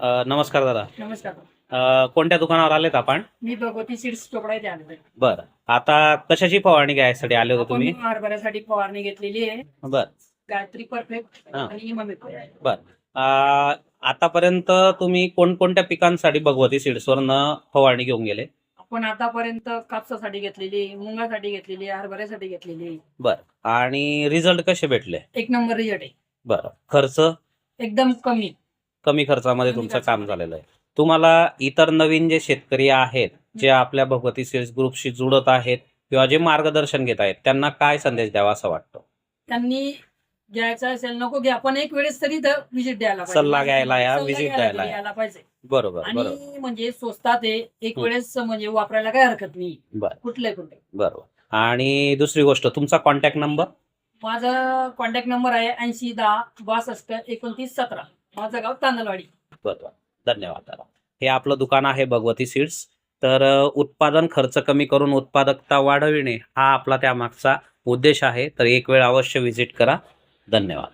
नमस्कार दादा. नमस्कार. कोणत्या दुकानावर आलेत आपण? मी भगवती सीड्स चोपडा येथे आलेलो आहे. बरं. आता कशाची फवारणी घ्यायसाठी आले होते तुम्ही? आपण हरभऱ्यासाठी फवारणी घेतलेली आहे. बरं. गायत्री परफेक्ट हां. आणि इमामिको. बरं. आतापर्यंत तुम्ही कोणकोणत्या पिकांसाठी भगवती सीड्सवरनं फवारणी घेऊन गेले? आपण आतापर्यंत कापसासाठी घेतलेली, मुंगासाठी घेतलेली, हरभऱ्यासाठी घेतलेली. बरं. आणि रिझल्ट कसे भेटले? एक नंबर रिझल्ट आहे. बरं. खर्च? एकदम कमी खर्चामध्ये कमी तुमचं खर्चामध्ये. काम झालेलं आहे. तुम्हाला इतर नवीन जे शेतकरी आहेत, जे आपल्या भगवती सीड्स ग्रुपशी जुळत आहेत किंवा जे मार्गदर्शन घेत आहेत, त्यांना काय संदेश द्यावा असं वाटतं? त्यांनी घ्यायचं असेल नको घ्या, पण एक वेळेस तरी विजिट द्यायला पाहिजे. सल्ला घ्यायला या, सल्ला visit घ्यायला द्यायला तरी या. यायला पाहिजे. बरोबर, बरोबर. आणि म्हणजे स्वस्तात आहे, एक हं. वेळेस म्हणजे वापरायला काही हरकत नाही. बरं. कुठले बरोबर. आणि दुसरी गोष्ट, तुमचा कॉन्टॅक्ट नंबर? माझा कॉन्टॅक्ट नंबर आहे 801062 2917. माझं गाव तांदलवाडी. बरोबर. धन्यवाद दादा. हे आपलं दुकान आहे भगवती सीड्स. तर उत्पादन खर्च कमी करून उत्पादकता वाढविणे हा आपला त्यामागचा उद्देश आहे. तर एक वेळ अवश्य व्हिजिट करा. धन्यवाद.